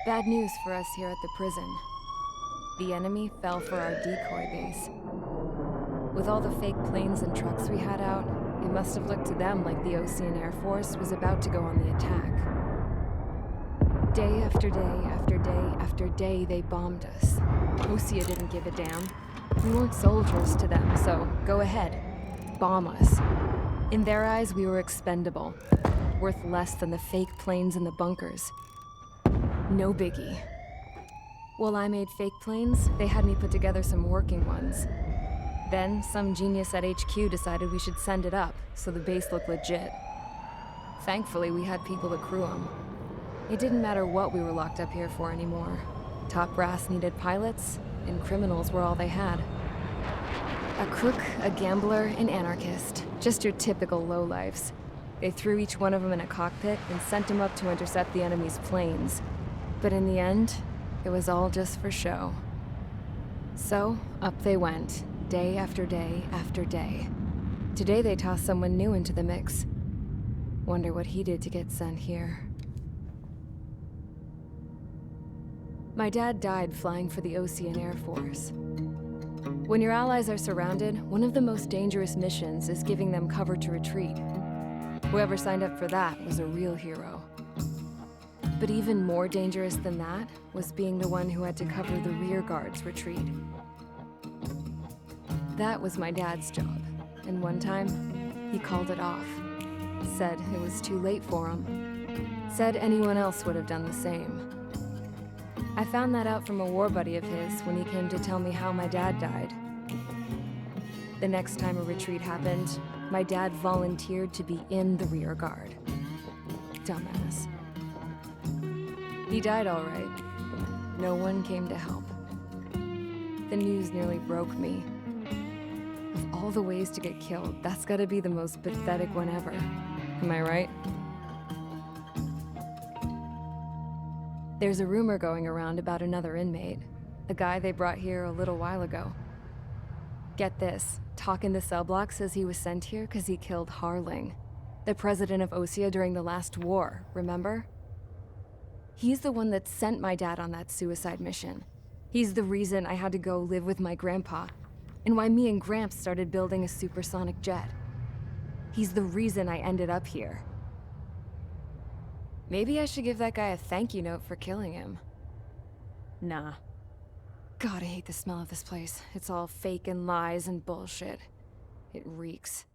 Bad news for us here at the prison. The enemy fell for our decoy base. With all the fake planes and trucks we had out, it must have looked to them like the Ocean Air Force was about to go on the attack. Day after day after day after day, they bombed us. Osea didn't give a damn. We weren't soldiers to them, so go ahead. Bomb us. In their eyes, we were expendable. Worth less than the fake planes in the bunkers. No biggie. While I made fake planes, they had me put together some working ones. Then, some genius at HQ decided we should send it up, so the base looked legit. Thankfully, we had people to crew them. It didn't matter what we were locked up here for anymore. Top brass needed pilots, and criminals were all they had. A crook, a gambler, an anarchist. Just your typical lowlifes. They threw each one of them in a cockpit and sent them up to intercept the enemy's planes. But in the end, it was all just for show. So, up they went, day after day after day. Today they tossed someone new into the mix. Wonder what he did to get sent here. My dad died flying for the Ocean Air Force. When your allies are surrounded, one of the most dangerous missions is giving them cover to retreat. Whoever signed up for that was a real hero. But even more dangerous than that was being the one who had to cover the rear guard's retreat. That was my dad's job, and one time, he called it off. Said it was too late for him. Said anyone else would have done the same. I found that out from a war buddy of his when he came to tell me how my dad died. The next time a retreat happened, my dad volunteered to be in the rear guard. Dumbass. He died all right. No one came to help. The news nearly broke me. Of all the ways to get killed, that's gotta be the most pathetic one ever. Am I right? There's a rumor going around about another inmate. A guy they brought here a little while ago. Get this, talk in the cell block says he was sent here because he killed Harling, the president of Osea during the last war, remember? He's the one that sent my dad on that suicide mission. He's the reason I had to go live with my grandpa, and why me and Gramps started building a supersonic jet. He's the reason I ended up here. Maybe I should give that guy a thank you note for killing him. Nah. God, I hate the smell of this place. It's all fake and lies and bullshit. It reeks.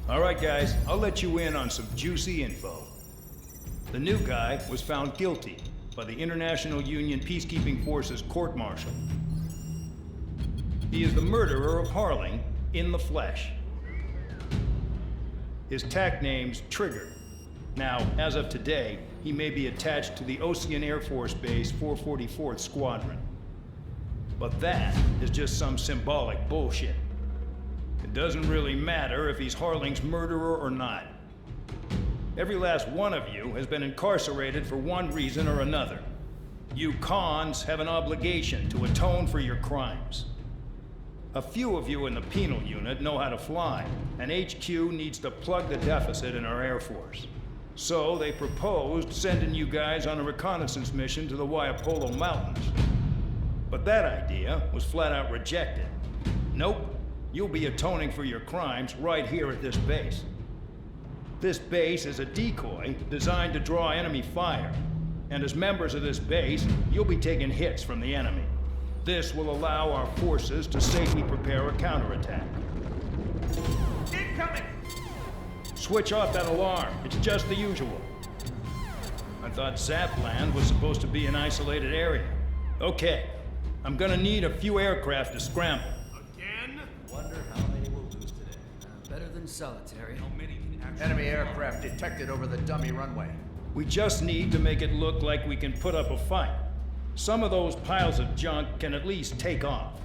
All right, guys, I'll let you in on some juicy info. The new guy was found guilty by the International Union Peacekeeping Forces court-martial. He is the murderer of Harling in the flesh. His TAC name's Trigger. Now, as of today, he may be attached to the Ocean Air Force Base 444th Squadron. But that is just some symbolic bullshit. It doesn't really matter if he's Harling's murderer or not. Every last one of you has been incarcerated for one reason or another. You cons have an obligation to atone for your crimes. A few of you in the penal unit know how to fly, and HQ needs to plug the deficit in our Air Force. So they proposed sending you guys on a reconnaissance mission to the Waiapolo Mountains. But that idea was flat out rejected. Nope, you'll be atoning for your crimes right here at this base. This base is a decoy designed to draw enemy fire. And as members of this base, you'll be taking hits from the enemy. This will allow our forces to safely prepare a counterattack. Incoming! Switch off that alarm. It's just the usual. I thought Zapland was supposed to be an isolated area. Okay, I'm gonna need a few aircraft to scramble. Again? Wonder how many we'll lose today. Better than solitary. How many can actually... Enemy aircraft detected over the dummy runway. We just need to make it look like we can put up a fight. Some of those piles of junk can at least take off.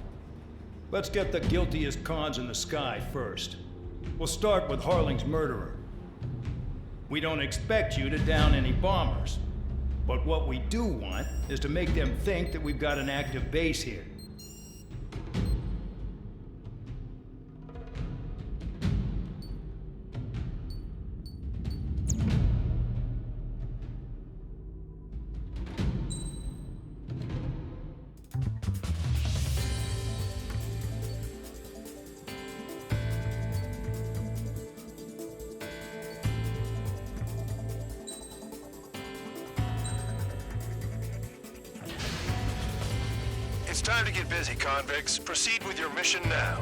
Let's get the guiltiest cons in the sky first. We'll start with Harling's murderer. We don't expect you to down any bombers. But what we do want is to make them think that we've got an active base here. time to get busy, convicts. Proceed with your mission now.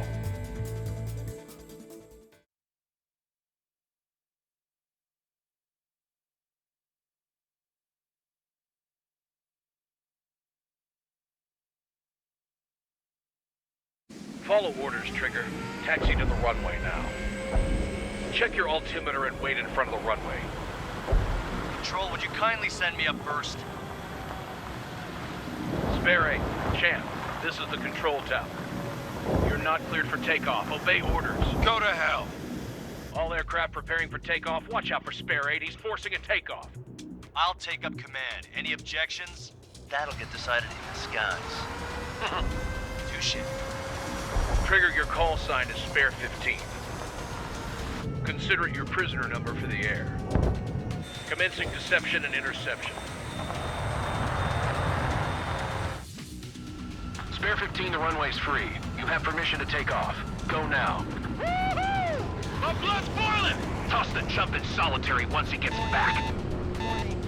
Follow orders, Trigger. Taxi to the runway now. Check your altimeter and wait in front of the runway. Control, would you kindly send me up first? Spare 8, Champ, this is the control tower. You're not cleared for takeoff. Obey orders. Go to hell. All aircraft preparing for takeoff. Watch out for Spare 8. He's forcing a takeoff. I'll take up command. Any objections? That'll get decided in the skies. Touche. Trigger, your call sign is Spare 15. Consider it your prisoner number for the air. Commencing deception and interception. Spare 15, the runway's free. You have permission to take off. Go now. My blood's boiling! Toss the chump in solitary once he gets back.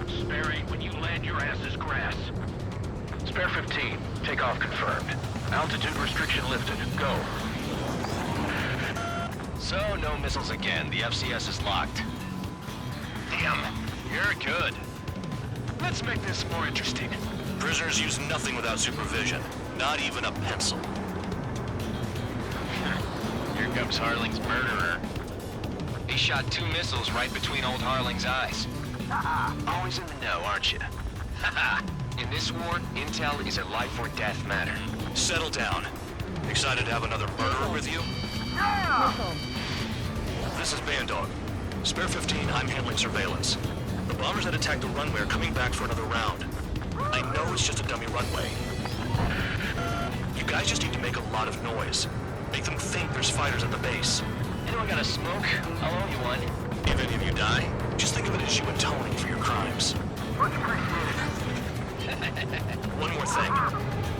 Spare 8, when you land, your ass is grass. Spare 15, takeoff confirmed. Altitude restriction lifted. Go. So, no missiles again. The FCS is locked. Damn, you're good. Let's make this more interesting. Prisoners use nothing without supervision. Not even a pencil. Here comes Harling's murderer. He shot 2 missiles right between old Harling's eyes. Always in the know, aren't you? In this war, intel is a life or death matter. Settle down. Excited to have another murderer with you? This is Bandog. Spare 15, I'm handling surveillance. The bombers that attacked the runway are coming back for another round. I know it's just a dummy runway. You guys just need to make a lot of noise. Make them think there's fighters at the base. Anyone got a smoke? I'll owe you one. If any of you die, just think of it as you atoning for your crimes. One more thing.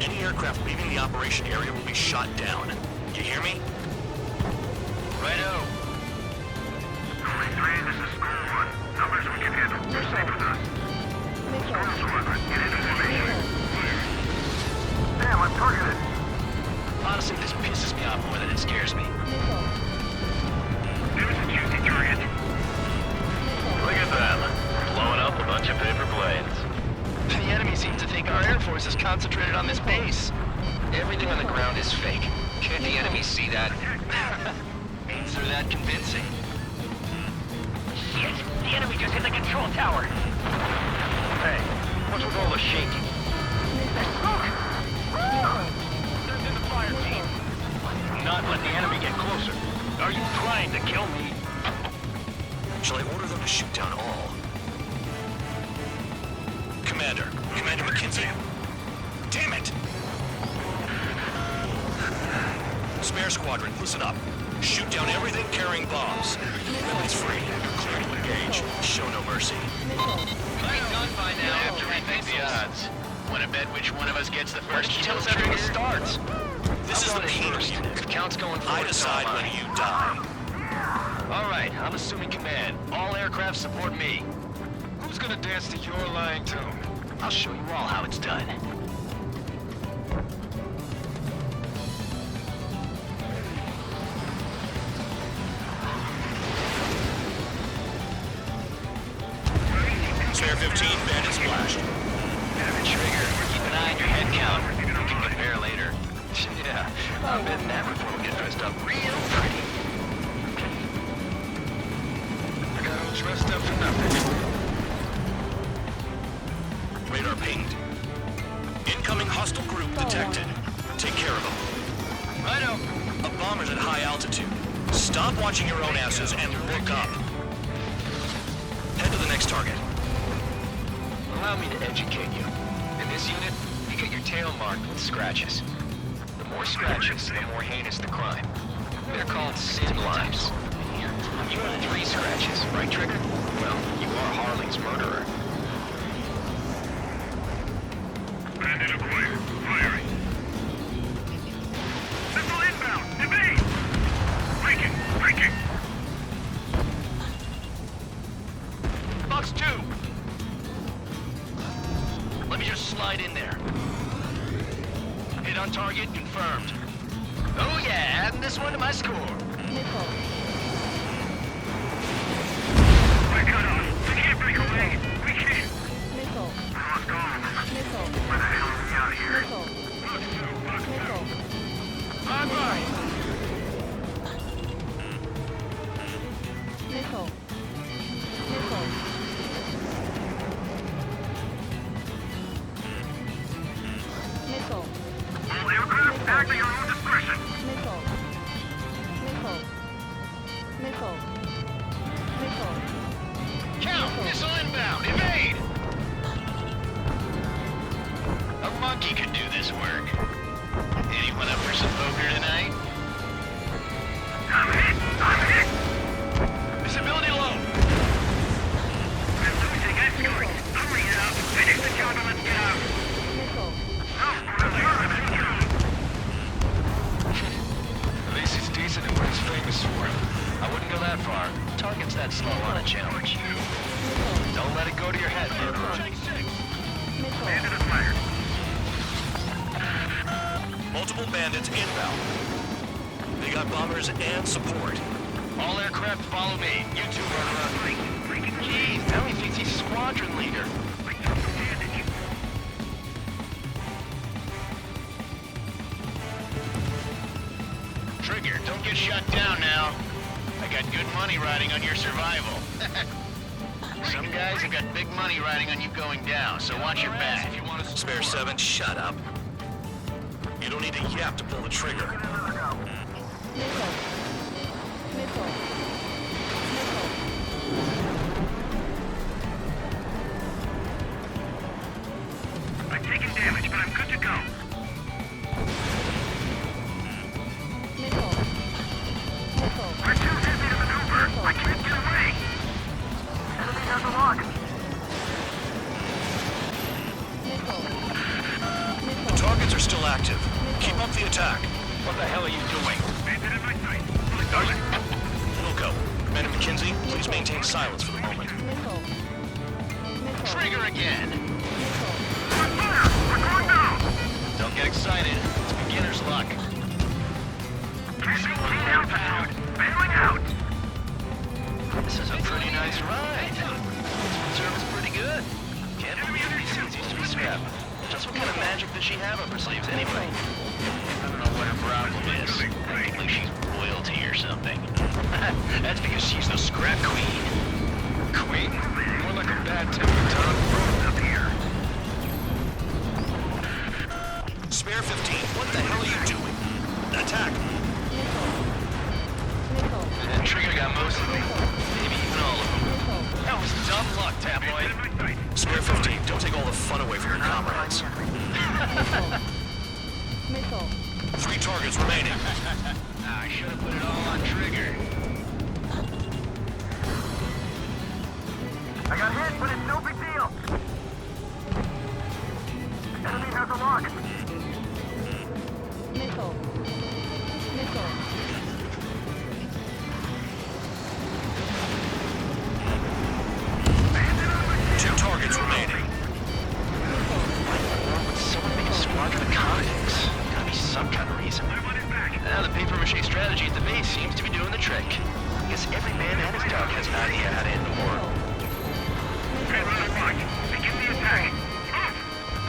Any aircraft leaving the operation area will be shot down. You hear me? Righto. 3, this is School 1. Numbers we can handle. You're safe with us. School Squadron, get into formation. Damn, I'm targeted. Honestly, this pisses me off more than it scares me. There's a juicy target. Look at them. Blowing up a bunch of paper planes. The enemy seems to think our Air Force is concentrated on this base. Everything on the ground is fake. Can't the enemy see that? Means they're that convincing. Shit! The enemy just hit the control tower! Hey, what's with all the shaking? Send in the fire team. Not let the enemy get closer. Are you trying to kill me? Shall I order them to shoot down all? Commander McKenzie. Damn it! Spare Squadron, listen up. Shoot down everything carrying bombs. Riley's free. Clear to engage. Show no mercy. Might done by now. I have to rethink the odds. Want to bet which one of us gets the first kill Kills after it trigger? starts. This is the penal unit. If count's going forward, I decide when you die. All right, I'm assuming command. All aircraft support me. Who's gonna dance to your lying tune? I'll show you all how it's done. Spare 15, bandit splashed. Trigger, keep an eye on your head count. We can compare later. Yeah, I'm betting that before we get dressed up real pretty. I got all dressed up for nothing. Radar pinged. Incoming hostile group detected. Take care of them. Righto. A bomber's at high altitude. Stop watching your own asses and look up. Head to the next target. Allow me to educate you. In this unit, you get your tail marked with scratches. The more scratches, the more heinous the crime. They're called sin lines. You have 3 scratches, right, Trigger? Well, you are Harling's murderer. Bandit acquired. Firing. Missile inbound. Evade! Breaking. Box 2! Let me just slide in there. Hit on Target confirmed. Oh yeah, adding this one to my score. Missile. We're cut off. We can't break away. We can't. Missile. Let's go. Missile. Where the hell are we out of here? Missile. Missile. Bye-bye. Missile. Missile. Missile. All aircraft act at your own discretion. Missile. Missile. Missile. Missile. Count, missile inbound, evade! A monkey could do this work. Anyone up for some poker tonight? I'm hit. I'm hit. Visibility low. We're losing escort. Hurry it up. Finish the job and let's get out. Missile. This is decent at what he's famous for. I wouldn't go that far. Target's that slow on a challenge. Don't let it go to your head, murderer. Bandit is fired. Multiple bandits inbound. They got bombers and support. All aircraft follow me. You two, murderer. Jeez, now he thinks he's squadron leader. Trigger, don't get shut down now. I got good money riding on your survival. Some guys have got big money riding on you going down, so watch your back. Spare 7, shut up. You don't need a yap to pull the trigger. Missile. Missile. Missile. I'm taking damage, but I'm good to go. Missile. Missile. We're too busy to maneuver. I can't get away. Enemy has a lock. Missile. Missile. Targets are still active. Keep up the attack. What the hell are you doing? Bandit in my sight. Wilco, Commander McKenzie, please maintain silence for the moment. Missile. Missile. Trigger again. Missile. Fire! We're going down. Don't get excited. It's beginner's luck. Clean altitude. Bailing out. This is a pretty nice ride. This service pretty good. Can't believe these things used to be scrap. Just what kind of magic does she have up her sleeves anyway? I don't know what her problem is. I think like she's royalty or something. That's because she's the scrap queen. Queen? More like a bad temper, Tom. Up here. Spare 15, what the hell are you doing? Attack! Missile. Missile. And Trigger got most of them. Maybe even all of them. Missile. That was dumb luck, tabloid. In my sight. Spare 15, don't take all the fun away from your comrades. Missile. Missile. 3 targets remaining. I should have put it all on Trigger. I got hit, but it's no big deal. Enemy has a lock. Missile. Missile. 2 targets remaining. Why would someone make a squadron of convicts? Gotta be some kind of reason. Now the papier-mâché strategy at the base seems to be doing the trick. I guess every man and his dog has an idea how to end the war. Okay, run and watch. Begin the attack.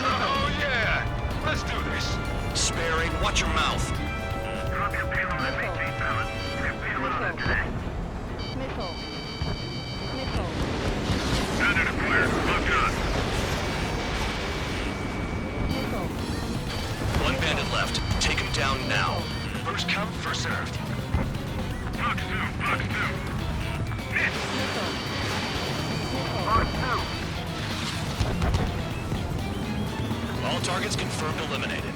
Oh, yeah. Let's do this. Sparing, watch your mouth. Drop your payload and maintain balance. We're payload on today. Missile. Missile. Bandit acquired. Locked on. Missile. 1 bandit left. Take him down now. First come, first served. Box 2. Box 2. Hit. Missile. Missile. Box 2. All targets confirmed eliminated.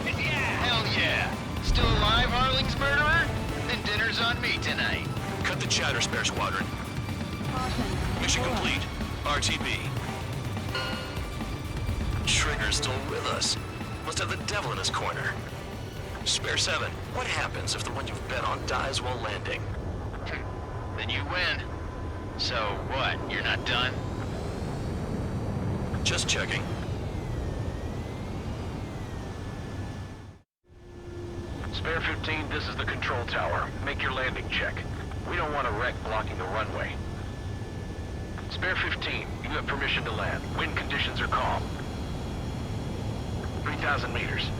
Hell yeah! Still alive, Harling's murderer? Then dinner's on me tonight. Cut the chatter, Spare Squadron. Caution. Mission complete. RTB. Trigger's still with us. Must have the devil in his corner. Spare 7, what happens if the one you've bet on dies while landing? Then you win. So what, you're not done? Just checking. Spare 15, this is the control tower. Make your landing check. We don't want a wreck blocking the runway. Spare 15, you have permission to land. Wind conditions are calm. 3,000 meters.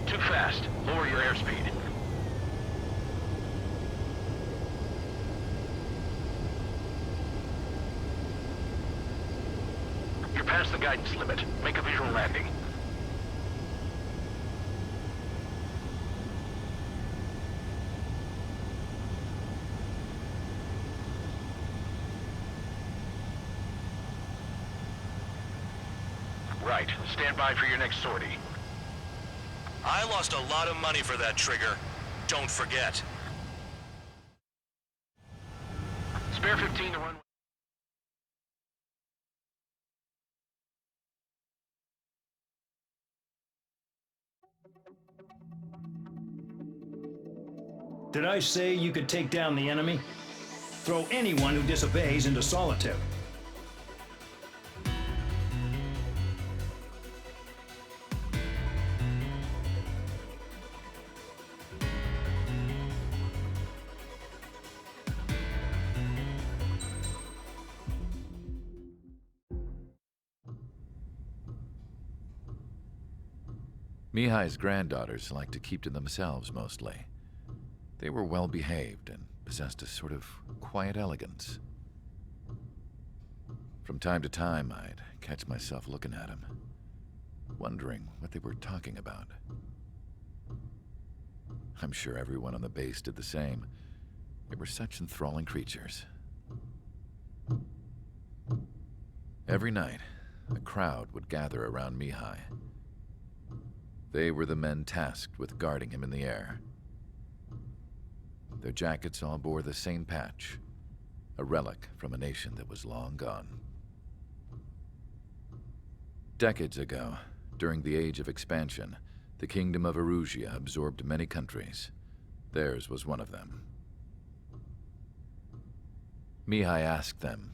Too fast. Lower your airspeed. You're past the guidance limit. Make a visual landing. Right. Stand by for your next sortie. I lost a lot of money for that trigger. Don't forget. Spare 15 to run. Did I say you could take down the enemy? Throw anyone who disobeys into solitary. Mihai's granddaughters liked to keep to themselves mostly. They were well behaved and possessed a sort of quiet elegance. From time to time, I'd catch myself looking at them, wondering what they were talking about. I'm sure everyone on the base did the same. They were such enthralling creatures. Every night, a crowd would gather around Mihai. They were the men tasked with guarding him in the air. Their jackets all bore the same patch, a relic from a nation that was long gone. Decades ago, during the Age of Expansion, the Kingdom of Erusia absorbed many countries. Theirs was one of them. Mihai asked them,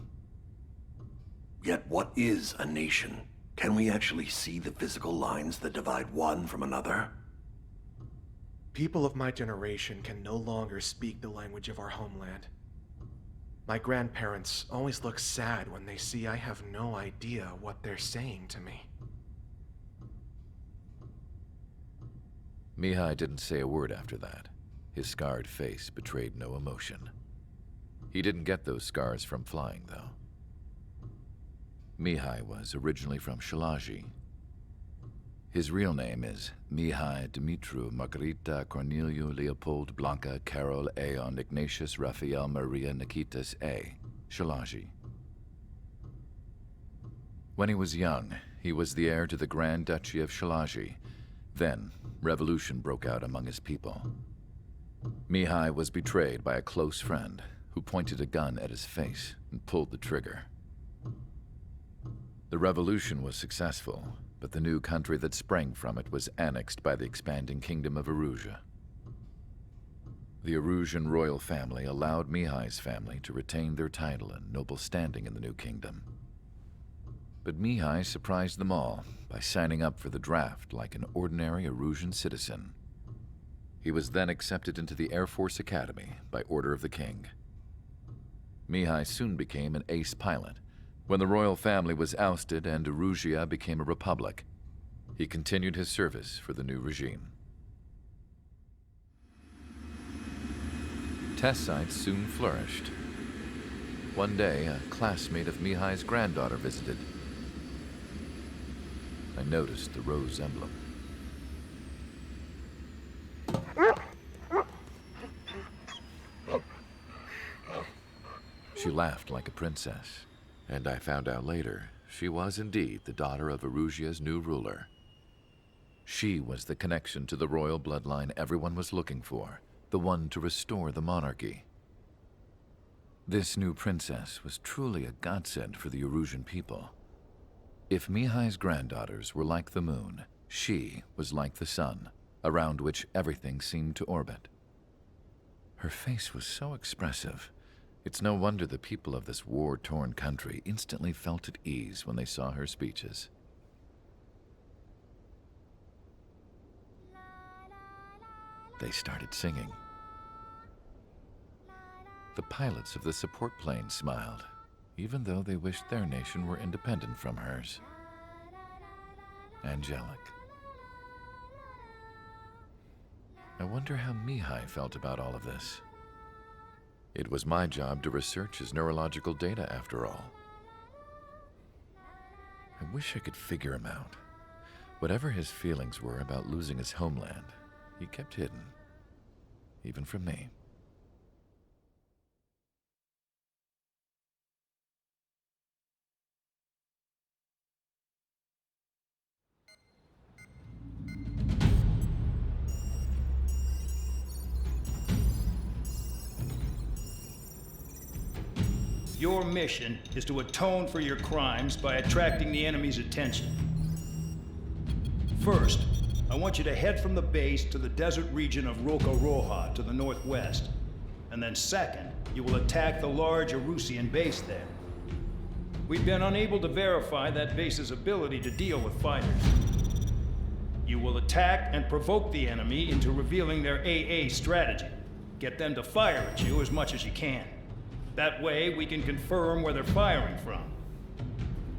"Yet what is a nation? Can we actually see the physical lines that divide one from another?" People of my generation can no longer speak the language of our homeland. My grandparents always look sad when they see I have no idea what they're saying to me. Mihai didn't say a word after that. His scarred face betrayed no emotion. He didn't get those scars from flying, though. Mihai was originally from Shalaji. His real name is Mihai Dumitru Margarita Corneliu Leopold Blanca Carol Aeon Ignatius Raphael Maria Nikitas A. Shalaji. When he was young, he was the heir to the Grand Duchy of Shalaji. Then, revolution broke out among his people. Mihai was betrayed by a close friend who pointed a gun at his face and pulled the trigger. The revolution was successful, but the new country that sprang from it was annexed by the expanding Kingdom of Erusia. The Erusian royal family allowed Mihai's family to retain their title and noble standing in the new kingdom. But Mihai surprised them all by signing up for the draft like an ordinary Erusian citizen. He was then accepted into the Air Force Academy by order of the king. Mihai soon became an ace pilot. When the royal family was ousted and Erusia became a republic, he continued his service for the new regime. Test sites soon flourished. One day, a classmate of Mihai's granddaughter visited. I noticed the rose emblem. She laughed like a princess. And I found out later, she was indeed the daughter of Erusia's new ruler. She was the connection to the royal bloodline everyone was looking for, the one to restore the monarchy. This new princess was truly a godsend for the Erusian people. If Mihai's granddaughters were like the moon, she was like the sun, around which everything seemed to orbit. Her face was so expressive. It's no wonder the people of this war-torn country instantly felt at ease when they saw her speeches. they started singing. The pilots of the support planes smiled, even though they wished their nation were independent from hers. Angelic. I wonder how Mihai felt about all of this. It was my job to research his neurological data, after all. I wish I could figure him out. Whatever his feelings were about losing his homeland, he kept hidden, even from me. Your mission is to atone for your crimes by attracting the enemy's attention. First, I want you to head from the base to the desert region of Roca-Roja to the northwest. And then second, you will attack the large Erusian base there. We've been unable to verify that base's ability to deal with fighters. You will attack and provoke the enemy into revealing their AA strategy. Get them to fire at you as much as you can. That way, we can confirm where they're firing from.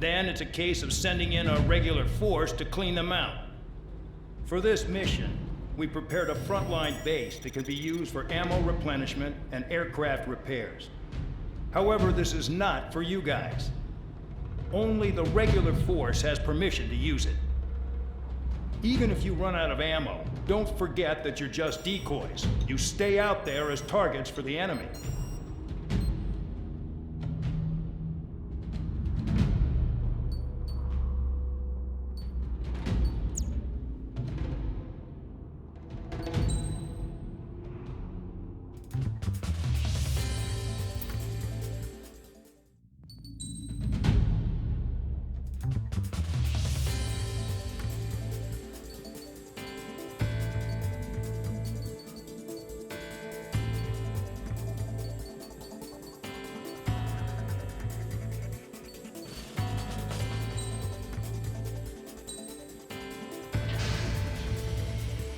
Then it's a case of sending in a regular force to clean them out. For this mission, we prepared a frontline base that can be used for ammo replenishment and aircraft repairs. However, this is not for you guys. Only the regular force has permission to use it. Even if you run out of ammo, don't forget that you're just decoys. You stay out there as targets for the enemy.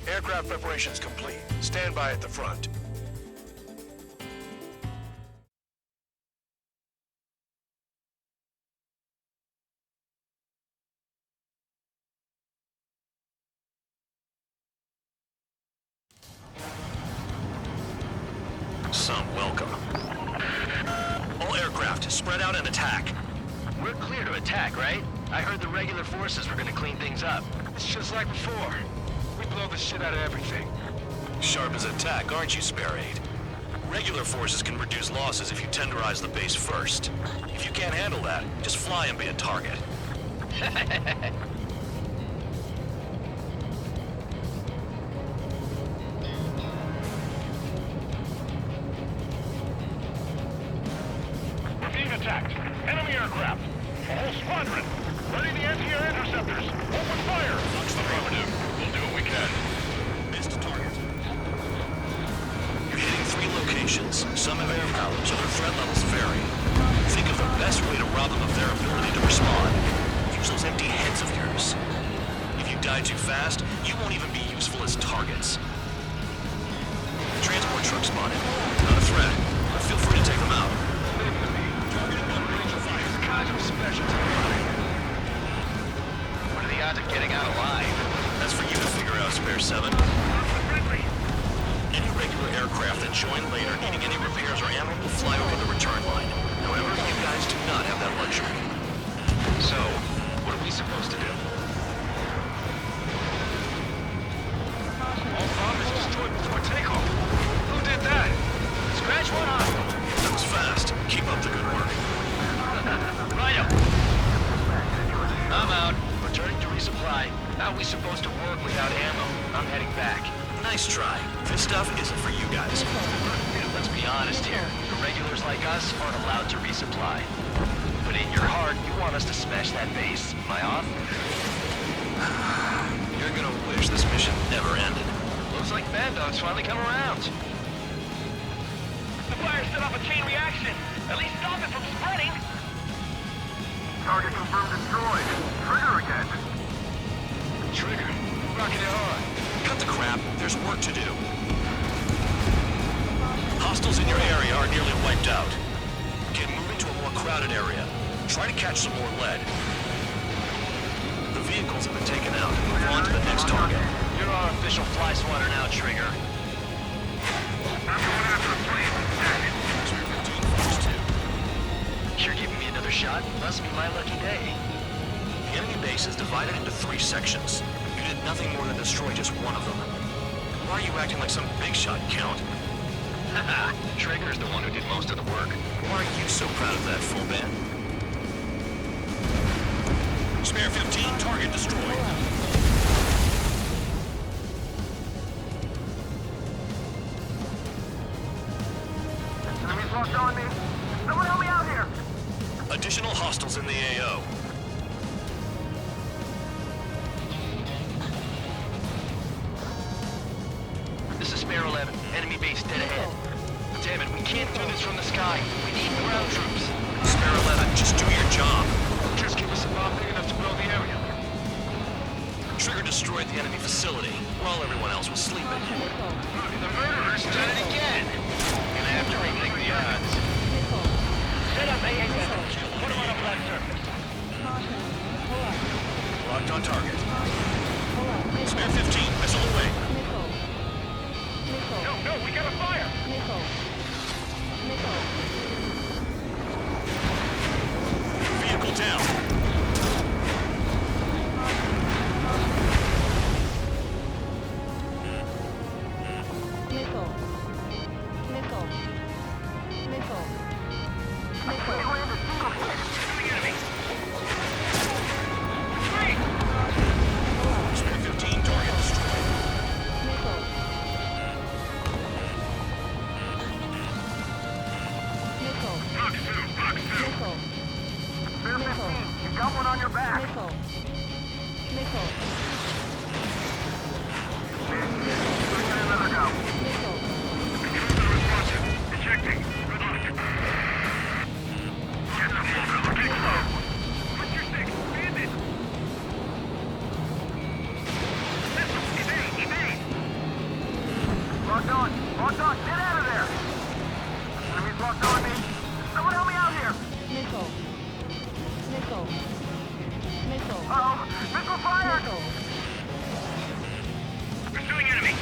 Aircraft preparations complete. Stand by at the front. Some welcome. All aircraft, spread out and attack. We're clear to attack, right? I heard the regular forces were gonna clean things up. It's just like before. We blow the shit out of everything. Sharp as a tack, aren't you, Spare Aid? Regular forces can reduce losses if you tenderize the base first. If you can't handle that, just fly and be a target. We're being attacked. Enemy aircraft. A whole squadron. Ready the anti-air interceptors. Open fire. Affirmative. We'll do what we can. Missed target. You're hitting 3 locations. Some have air power, so their threat levels vary. Think of the best way to rob them of their ability to respond. Use those empty heads of yours. If you die too fast, you won't even be useful as targets. Transport truck spotted. Not a threat, but feel free to take them out. Targeting one range of fire. Cosmo specialty. What are the odds of getting out alive? That's for you to figure out, Spare 7. Any regular aircraft that join later needing any repairs or ammo will fly over the return line. However, you guys do not have that luxury. So, what are we supposed to do? All bombers destroyed before takeoff. Who did that? Scratch one off. That was fast. Keep up the good work. Righto. I'm out. Returning to resupply. How are we supposed to work without ammo? I'm heading back. Nice try. This stuff isn't for you guys. Let's be honest here. The regulars like us aren't allowed to resupply. But in your heart, you want us to smash that base. Am I off? You're gonna wish this mission never ended. Looks like Bad Dog's finally come around. The fire set off a chain reaction. At least stop it from spreading. Target confirmed destroyed. Trigger again. Trigger. Rocking it hard. Cut the crap, there's work to do. Hostiles in your area are nearly wiped out. Get moving to a more crowded area. Try to catch some more lead. The vehicles have been taken out. Move on to the next target. You're our official fly swatter now, Trigger. You're giving me another shot? Must be my lucky day. The enemy base is divided into 3 sections. You did nothing more than destroy just one of them. Why are you acting like some big shot, Count? Haha, Trigger's the one who did most of the work. Why are you so proud of that, full man? Spare 15, target destroyed. Enemies locked on me. Someone help me out here. Additional hostiles in the AO. This is Spare 11. Enemy base dead ahead. Damn it, we can't do this from the sky. We need ground troops. Spare 11, just do your job. Just give us a bomb big enough to blow the area. Trigger destroyed the enemy facility while everyone else was sleeping. The murderer's done it again. Gonna have to rethink the odds. Set up Acecombat. Put him on a flat surface. Locked on target. Spare 15, missile away. No, we got a fire. Vehicle down. Spare 15, target destroyed. You've got one on your back. Putting in another go. Ejecting. Good luck. Get some more. Okay, slow. Put your six. Bandit. Evade. Locked on. Get out of there. Enemies locked on me. Someone help me out here. Uh-oh. Missile fired. Pursuing enemy.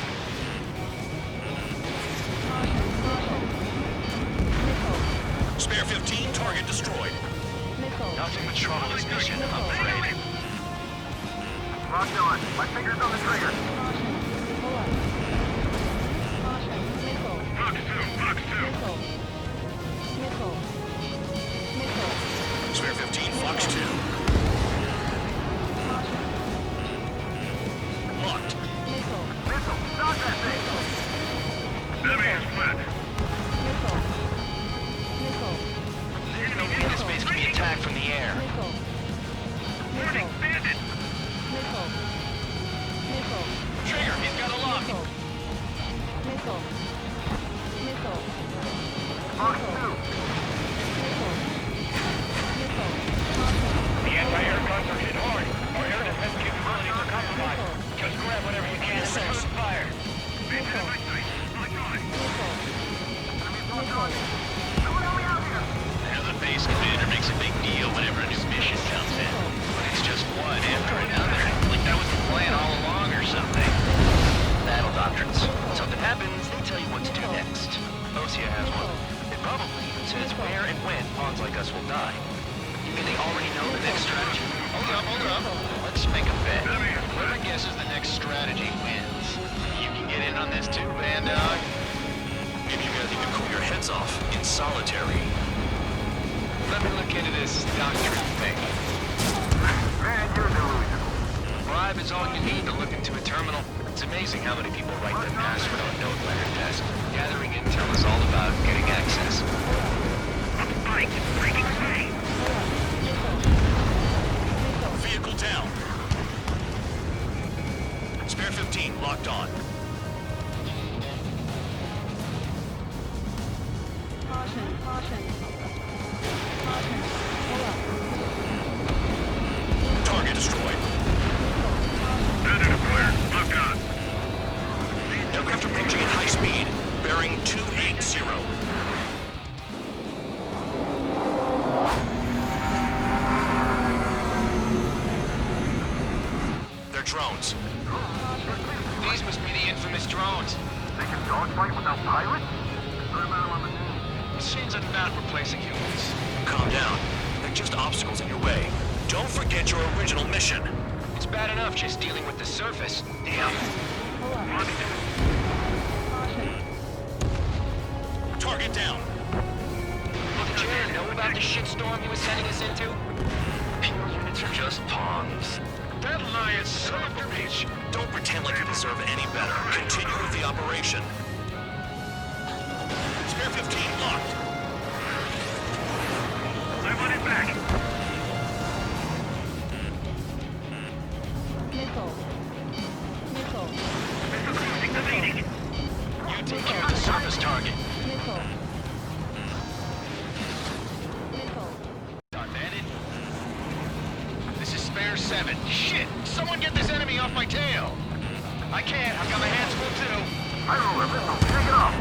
Spare 15, target destroyed. Nothing but trouble this mission, I'm afraid. Locked on. My finger's on the trigger. Fox 2. Spare 15, Fox 2. Locked. Missile. Stop that thing. Enemy is flat. There's no way this base can be attacked from the air. Warning. Bandit. Trigger, he's got a lock. Fox 2. The anti-air guns are hit hard. Our air defense capabilities are compromised. Just grab whatever you can and return fire. I know the base commander makes a big deal whenever a new mission comes in. But it's just one after another. Like that was the plan all along or something. Battle doctrines. Something happens, they tell you what to do next. Osea has one. It probably says where and when pawns like us will die. You mean they already know the next strategy? Hold up. Let's make a bet. Whoever guesses the next strategy wins. You can get in on this too, Van Dog. Maybe you guys need to cool your heads off in solitary. Let me look into this doctrine thing. Man, you're delusional. Bribe is all you need to look into a terminal. It's amazing how many people write their password on a note letter desk. Gathering intel is all about getting access. Vehicle down. Spare 15, locked on. Target destroyed. Bandit acquired. Locked on. fight without pilots? What about on the news? Machines are not replacing humans. Calm down. They're just obstacles in your way. Don't forget your original mission. It's bad enough just dealing with the surface. Damn. Target down. Did Jared know about the shitstorm he was sending us into? Pure units are just pawns. That lying son of a bitch. Don't pretend like you deserve any better. Continue with the operation. Spare 15 locked. I want it back. Missile cruising deleting. You take care of the surface target. Bandit. This is Spare 7. Shit! Someone get this enemy off my tail! I can't. I've got my hands full too. High roller missile, take it off.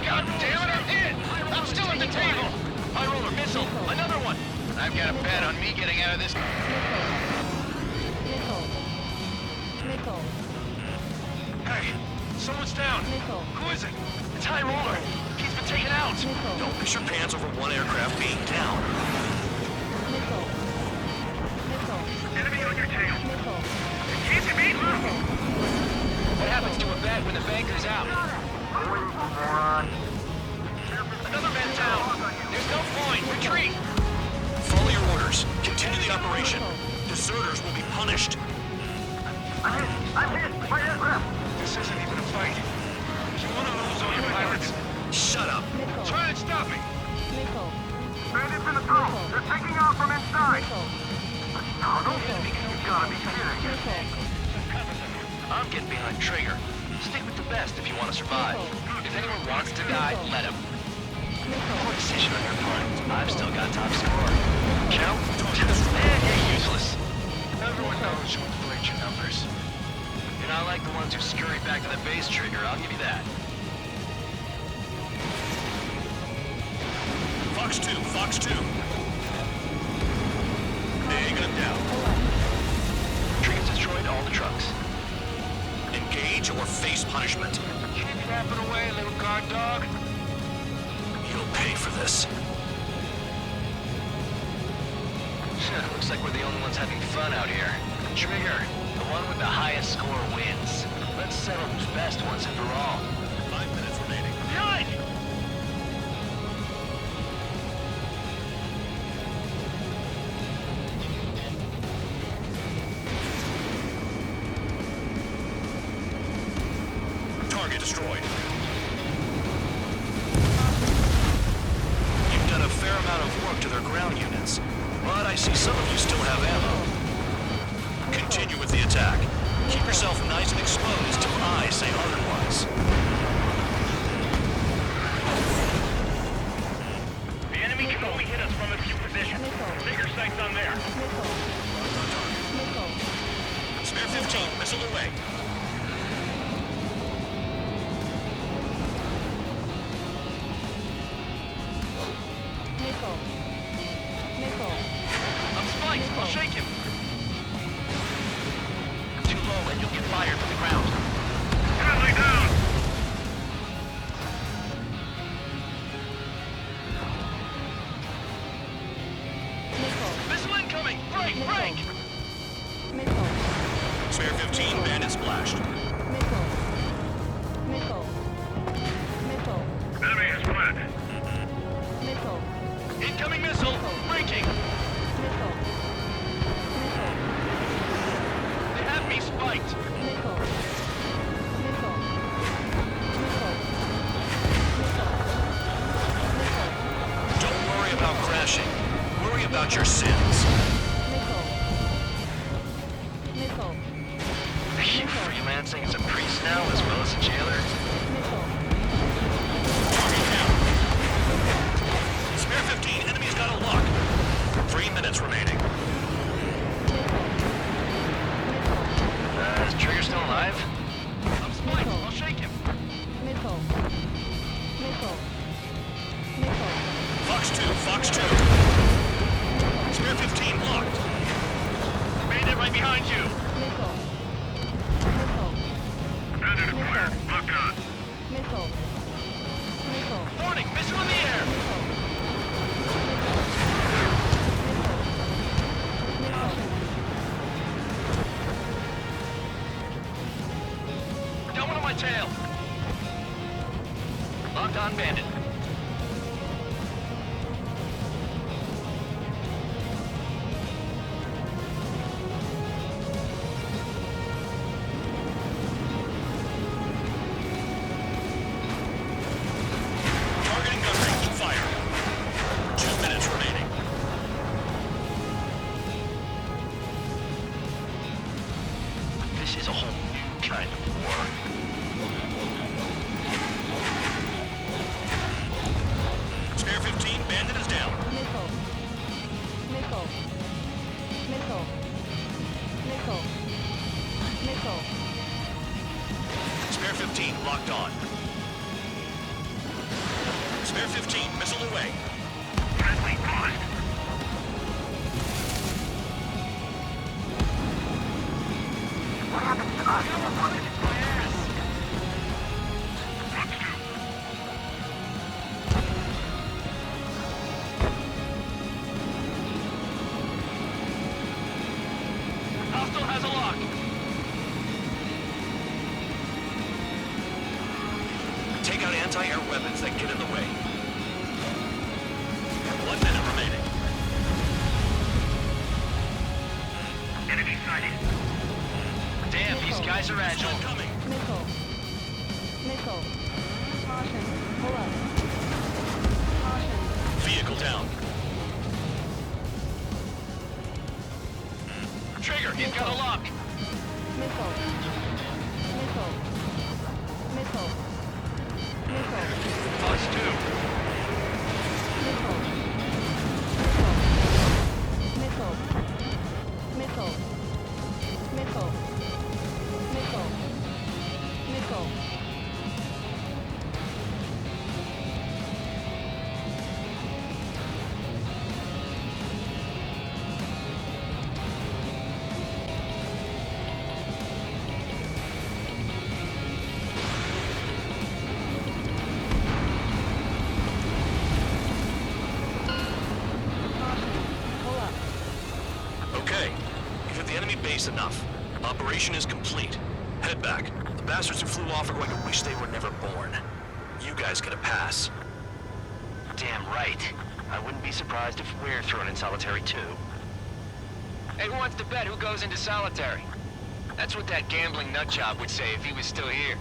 God damn it, I'm hit! I'm still at the table! High roller missile, another one! I've got a bet on me getting out of this. Hey, someone's down. Who is it? It's High Roller. He's been taken out. Don't piss your pants over one aircraft being down. Enemy on your tail. Keep your beat low. What happens to a bet when the banker's out? Moron. Another man down. There's no point. Retreat. Follow your orders. Continue the operation. Deserters will be punished. I'm hit. My aircraft. This isn't even a fight. You want to lose all your pilots? Shut up. Try and stop me. Bandits in the tunnel. They're taking off from inside. No, don't hit me. You've got to be kidding. I'm getting behind Trigger. Stick with the best if you want to survive. If anyone wants to die, let him. Poor decision on your part. I've still got top score. Count? You're useless. Everyone knows you inflate your numbers. And I like the ones who scurry back to the base, Trigger. I'll give you that. Fox 2, Fox 2. A gun down. Trigger's destroyed all the trucks. Engage or face punishment. Keep yapping away, little guard dog. You'll pay for this. Looks like we're the only ones having fun out here. Trigger, the one with the highest score wins. Let's settle who's best once and for all. 5 minutes remaining. Behind! Target destroyed. You've done a fair amount of work to their ground units, but I see some of you still have ammo. Continue with the attack. Keep yourself nice and exposed till I say otherwise. The enemy can only hit us from a few positions. Bigger sights on there. Spare 15, missile away. I'm spiked. I'll shake him. Too low and you'll get fired from the ground. Friendly down. Missile incoming! Break! Break! Spare 15, bandit splashed. Enemy has fled. Incoming missile! Breaking! They have me spiked! Don't worry about crashing. Worry about your sins. Are you freelancing as a priest now as well as a jailer? Target down. Spare 15, enemy's got a lock. 3 minutes remaining. Is Trigger still alive? I'm spiked. I'll shake him. Fox 2, Fox 2. Spare 15 locked. Bandit right behind you. Bandit acquired. Lock on. Warning, missile in the air! Got one on my tail! Locked on bandit. Targeting gun range and fire. 2 minutes remaining. This is a whole new kind of war. Spare 15, bandit is down. Nickel. Nickel. Nickel. Nickel. Nickel. Spare 15, locked on. Spare 15, missile away. Friendly lost. What happens to us when we're running? What's new? Hostile has a lock. Take out anti-air weapons that get in the way. 1 minute remaining. Enemy sighted. Damn, these guys are agile. Coming. Nickel. Nickel. Caution. Pull up. Caution. Vehicle down. Trigger, he's got a lock. Nickel. Nickel. Nickel. Nickel. Plus 2. Nickel. Nickel. Nickel. Nickel. Nickel. Nickel. Pull up. Okay, you've hit the enemy base enough. Operation is complete. Head back. The bastards who flew off are going to wish they were never born. You guys get a pass. Damn right. I wouldn't be surprised if we're thrown in solitary too. Hey, who wants to bet who goes into solitary? That's what that gambling nutjob would say if he was still here.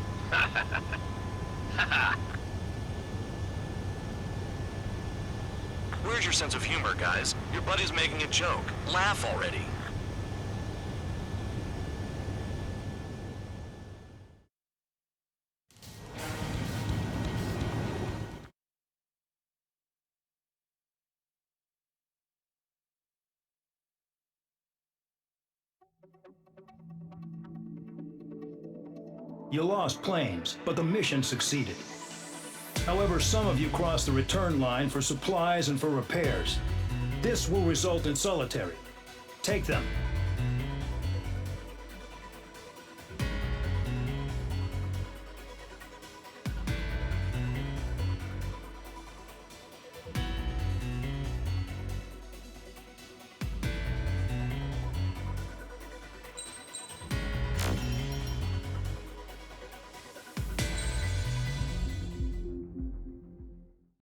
Where's your sense of humor, guys? Your buddy's making a joke. Laugh already. You lost planes, but the mission succeeded. However, some of you crossed the return line for supplies and for repairs. This will result in solitary. Take them